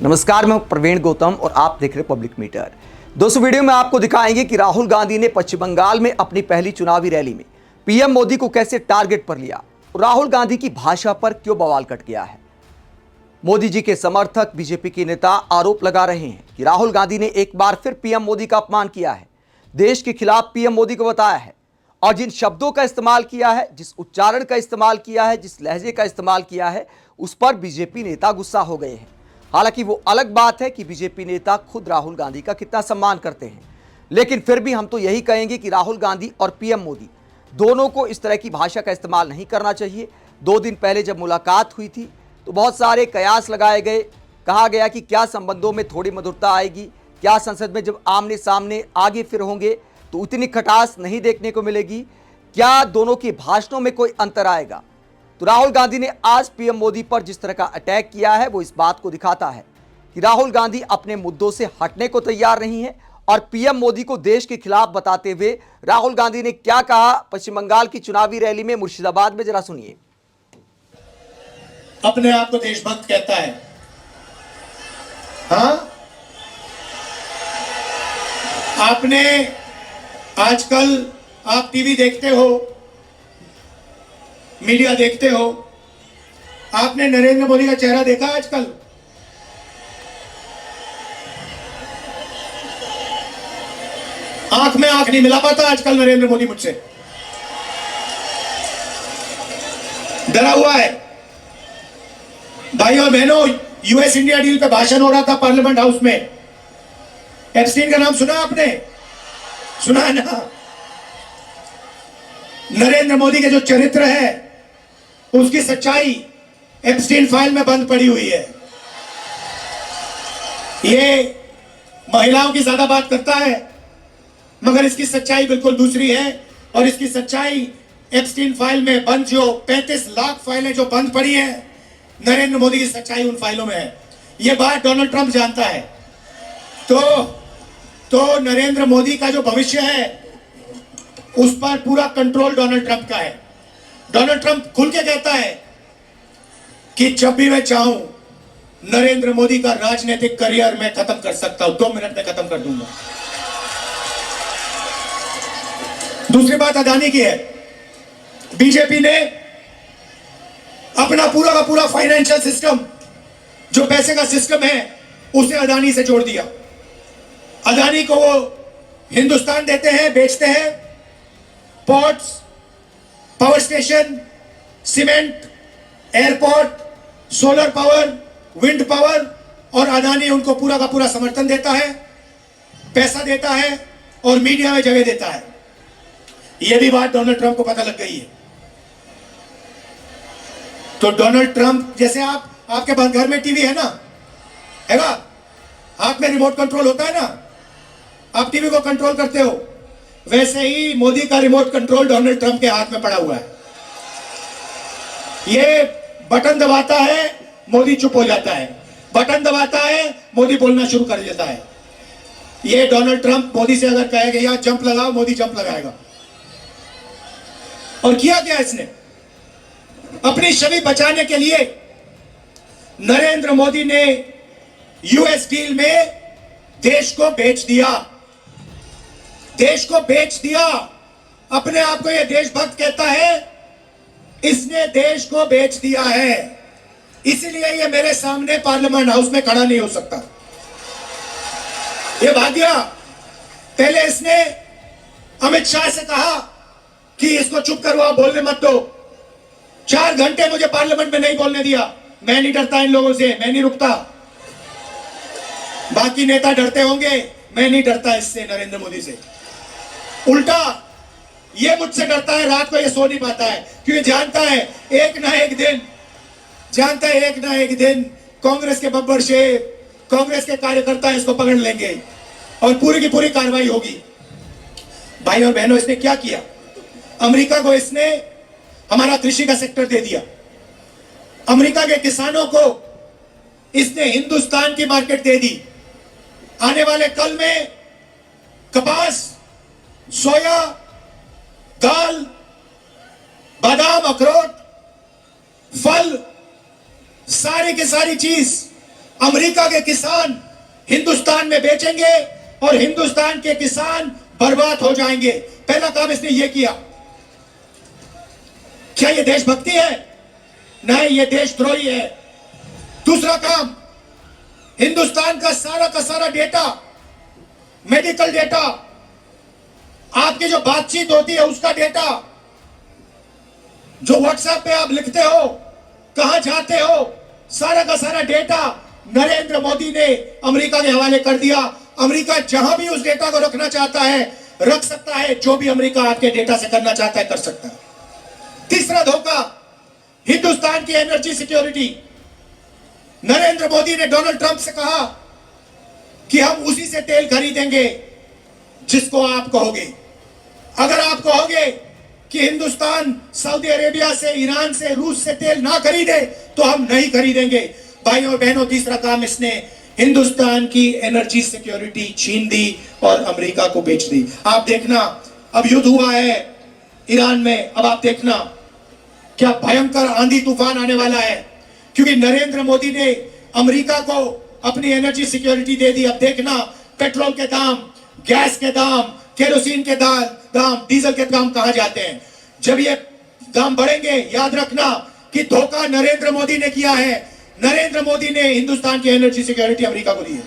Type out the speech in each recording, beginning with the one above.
नमस्कार, मैं प्रवीण गौतम और आप देख रहे पब्लिक मीटर। दोस्तों, वीडियो में आपको दिखाएंगे कि राहुल गांधी ने पश्चिम बंगाल में अपनी पहली चुनावी रैली में पीएम मोदी को कैसे टारगेट पर लिया और राहुल गांधी की भाषा पर क्यों बवाल कट गया है। मोदी जी के समर्थक बीजेपी के नेता आरोप लगा रहे हैं कि राहुल गांधी ने एक बार फिर पीएम मोदी का अपमान किया है, देश के खिलाफ पीएम मोदी को बताया है और जिन शब्दों का इस्तेमाल किया है, जिस उच्चारण का इस्तेमाल किया है, जिस लहजे का इस्तेमाल किया है, उस पर बीजेपी नेता गुस्सा हो गए हैं। हालांकि वो अलग बात है कि बीजेपी नेता खुद राहुल गांधी का कितना सम्मान करते हैं, लेकिन फिर भी हम तो यही कहेंगे कि राहुल गांधी और पीएम मोदी दोनों को इस तरह की भाषा का इस्तेमाल नहीं करना चाहिए। 2 दिन पहले जब मुलाकात हुई थी तो बहुत सारे कयास लगाए गए, कहा गया कि क्या संबंधों में थोड़ी मधुरता आएगी, क्या संसद में जब आमने सामने आगे फिर होंगे तो उतनी खटास नहीं देखने को मिलेगी, क्या दोनों के भाषणों में कोई अंतर आएगा। तो राहुल गांधी ने आज पीएम मोदी पर जिस तरह का अटैक किया है वो इस बात को दिखाता है कि राहुल गांधी अपने मुद्दों से हटने को तैयार नहीं है। और पीएम मोदी को देश के खिलाफ बताते हुए राहुल गांधी ने क्या कहा पश्चिम बंगाल की चुनावी रैली में मुर्शिदाबाद में, जरा सुनिए। अपने आप को देशभक्त कहता है, हाँ? आपने आजकल आप टीवी देखते हो, मीडिया देखते हो, आपने नरेंद्र मोदी का चेहरा देखा आजकल? आंख में आंख नहीं मिला पाता आजकल नरेंद्र मोदी मुझसे, डरा हुआ है। भाई और बहनों, यूएस इंडिया डील पे भाषण हो रहा था पार्लियामेंट हाउस में। एप्स्टीन का नाम सुना आपने? सुना है ना? नरेंद्र मोदी के जो चरित्र है उसकी सच्चाई एप्स्टीन फाइल में बंद पड़ी हुई है। ये महिलाओं की ज्यादा बात करता है, मगर इसकी सच्चाई बिल्कुल दूसरी है। और इसकी सच्चाई एप्स्टीन फाइल में बंद जो 35 लाख फाइलें जो बंद पड़ी हैं, नरेंद्र मोदी की सच्चाई उन फाइलों में है। यह बात डोनाल्ड ट्रंप जानता है। तो नरेंद्र मोदी का जो भविष्य है उस पर पूरा कंट्रोल डोनाल्ड ट्रंप का है। डोनाल्ड ट्रंप खुल के कहता है कि जब भी मैं चाहूं नरेंद्र मोदी का राजनीतिक करियर मैं खत्म कर सकता हूं, 2 मिनट में खत्म कर दूंगा। दूसरी बात अदानी की है। बीजेपी ने अपना पूरा का पूरा फाइनेंशियल सिस्टम, जो पैसे का सिस्टम है, उसे अदानी से जोड़ दिया। अदानी को वो हिंदुस्तान देते हैं, बेचते हैं, ports, power station, cement, airport, solar power, wind power, और अदानी उनको पूरा का पूरा समर्थन देता है, पैसा देता है और मीडिया में जगह देता है। यह भी बात डोनाल्ड ट्रंप को पता लग गई है। तो डोनाल्ड ट्रंप जैसे आपके पास घर में टीवी है ना, हाथ में रिमोट कंट्रोल होता है ना, आप टीवी को कंट्रोल करते हो, वैसे ही मोदी का रिमोट कंट्रोल डोनाल्ड ट्रंप के हाथ में पड़ा हुआ है। ये बटन दबाता है, मोदी चुप हो जाता है, बटन दबाता है, मोदी बोलना शुरू कर देता है। ये डोनाल्ड ट्रंप मोदी से अगर कहेगा यार जंप लगाओ, मोदी जंप लगाएगा। और किया क्या इसने? अपनी छवि बचाने के लिए नरेंद्र मोदी ने यूएस डील में देश को बेच दिया। देश को बेच दिया। अपने आप को यह देशभक्त कहता है, इसने देश को बेच दिया है। इसीलिए ये मेरे सामने पार्लियामेंट हाउस में खड़ा नहीं हो सकता। ये भाग गया। पहले इसने अमित शाह से कहा कि इसको चुप करवाओ, बोलने मत दो। 4 घंटे मुझे पार्लियामेंट में नहीं बोलने दिया। मैं नहीं डरता इन लोगों से, मैं नहीं रुकता। बाकी नेता डरते होंगे, मैं नहीं डरता इससे, नरेंद्र मोदी से। उल्टा ये मुझसे डरता है, रात को ये सो नहीं पाता है, क्योंकि जानता है एक ना एक दिन कांग्रेस के बब्बर शेर, कांग्रेस के कार्यकर्ता इसको पकड़ लेंगे और पूरी की पूरी कार्रवाई होगी। भाई और बहनों, इसने क्या किया? अमेरिका को इसने हमारा कृषि का सेक्टर दे दिया। अमेरिका के किसानों को इसने हिंदुस्तान की मार्केट दे दी। आने वाले कल में कपास, सोया, दाल, बादाम, अखरोट, फल, सारी की सारी चीज अमेरिका के किसान हिंदुस्तान में बेचेंगे और हिंदुस्तान के किसान बर्बाद हो जाएंगे। पहला काम इसने यह किया। क्या यह देशभक्ति है? नहीं, यह देशद्रोही है। दूसरा काम, हिंदुस्तान का सारा डेटा, मेडिकल डेटा, आपकी जो बातचीत होती है उसका डेटा, जो व्हाट्सएप पे आप लिखते हो, कहां जाते हो, सारा का सारा डेटा नरेंद्र मोदी ने अमेरिका के हवाले कर दिया। अमेरिका जहां भी उस डेटा को रखना चाहता है रख सकता है। जो भी अमेरिका आपके डेटा से करना चाहता है कर सकता है। तीसरा धोखा, हिंदुस्तान की एनर्जी सिक्योरिटी। नरेंद्र मोदी ने डोनाल्ड ट्रंप से कहा कि हम उसी से तेल खरीदेंगे जिसको आप कहोगे। अगर आप कहोगे कि हिंदुस्तान सऊदी अरेबिया से, ईरान से, रूस से तेल ना खरीदे तो हम नहीं खरीदेंगे। भाइयों और बहनों, तीसरा काम, इसने हिंदुस्तान की एनर्जी सिक्योरिटी छीन दी और अमेरिका को बेच दी। आप देखना, अब युद्ध हुआ है ईरान में, अब आप देखना क्या भयंकर आंधी तूफान आने वाला है, क्योंकि नरेंद्र मोदी ने अमेरिका को अपनी एनर्जी सिक्योरिटी दे दी। अब देखना पेट्रोल के दाम, गैस के दाम, केरोसिन के दाम, डीजल के दाम कहां जाते हैं। जब ये दाम बढ़ेंगे, याद रखना कि धोखा नरेंद्र मोदी ने किया है। नरेंद्र मोदी ने हिंदुस्तान की एनर्जी सिक्योरिटी अमेरिका को दी है।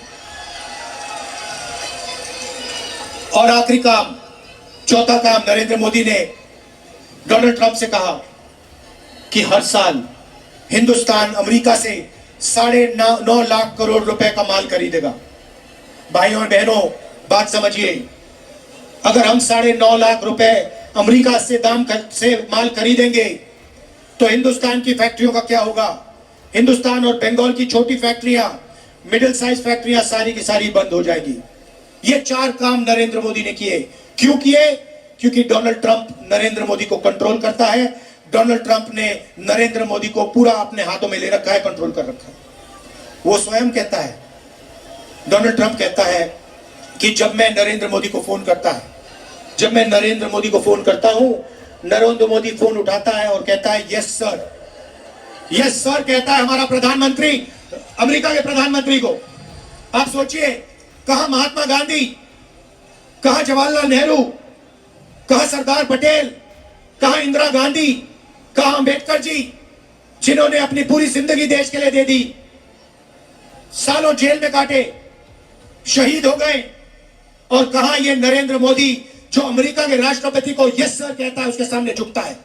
और आखिरी काम, चौथा काम, नरेंद्र मोदी ने डोनाल्ड ट्रंप से कहा कि हर साल हिंदुस्तान अमेरिका से 9.5 लाख करोड़ रुपए का माल खरीदेगा। भाइयों और बहनों, बात समझिए, अगर हम 9.5 लाख रुपए अमेरिका से से माल खरीदेंगे तो हिंदुस्तान की फैक्ट्रियों का क्या होगा? हिंदुस्तान और बंगाल की छोटी फैक्ट्रियां, मिडिल साइज फैक्ट्रियां सारी की सारी बंद हो जाएगी। ये 4 काम नरेंद्र मोदी ने किए। क्यों किए? क्योंकि डोनाल्ड ट्रंप नरेंद्र मोदी को कंट्रोल करता है। डोनाल्ड ट्रंप ने नरेंद्र मोदी को पूरा अपने हाथों में ले रखा है, कंट्रोल कर रखा है। वो स्वयं कहता है, डोनाल्ड ट्रंप कहता है कि जब मैं नरेंद्र मोदी को फोन करता हूं, नरेंद्र मोदी फोन उठाता है और कहता है यस सर, यस सर कहता है हमारा प्रधानमंत्री, अमेरिका के प्रधानमंत्री को। आप सोचिए, कहां महात्मा गांधी, कहां जवाहरलाल नेहरू, कहां सरदार पटेल, कहां इंदिरा गांधी, कहां अंबेडकर जी, जिन्होंने अपनी पूरी जिंदगी देश के लिए दे दी, सालों जेल में काटे, शहीद हो गए। और कहां ये नरेंद्र मोदी जो अमेरिका के राष्ट्रपति को यस सर कहता है उसके सामने झुकता है।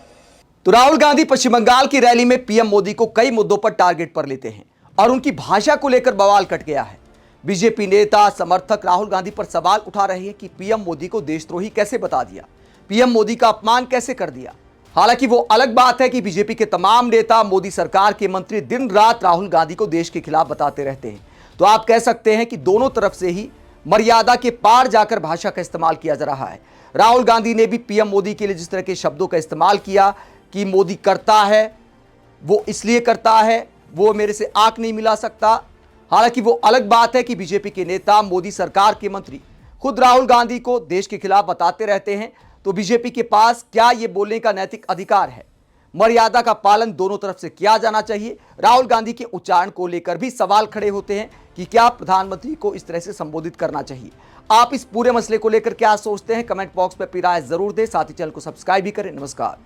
तो राहुल गांधी पश्चिम बंगाल की रैली में पीएम मोदी को कई मुद्दों पर टारगेट पर लेते हैं और उनकी भाषा को लेकर बवाल कट गया है। बीजेपी नेता समर्थक राहुल गांधी पर सवाल उठा रहे हैं कि पीएम मोदी को देशद्रोही कैसे बता दिया, पीएम मोदी का अपमान कैसे कर दिया। हालांकि वो अलग बात है कि बीजेपी के तमाम नेता, मोदी सरकार के मंत्री दिन रात राहुल गांधी को देश के खिलाफ बताते रहते हैं। तो आप कह सकते हैं कि दोनों तरफ से ही मर्यादा के पार जाकर भाषा का इस्तेमाल किया जा रहा है। राहुल गांधी ने भी पीएम मोदी के लिए जिस तरह के शब्दों का इस्तेमाल किया कि मोदी करता है, वो इसलिए करता है, वो मेरे से आंख नहीं मिला सकता। हालांकि वो अलग बात है कि बीजेपी के नेता, मोदी सरकार के मंत्री खुद राहुल गांधी को देश के खिलाफ बताते रहते हैं। तो बीजेपी के पास क्या ये बोलने का नैतिक अधिकार है? मर्यादा का पालन दोनों तरफ से किया जाना चाहिए। राहुल गांधी के उच्चारण को लेकर भी सवाल खड़े होते हैं कि क्या प्रधानमंत्री को इस तरह से संबोधित करना चाहिए। आप इस पूरे मसले को लेकर क्या सोचते हैं? कमेंट बॉक्स में अपनी राय जरूर दें। साथ ही चैनल को सब्सक्राइब भी करें। नमस्कार।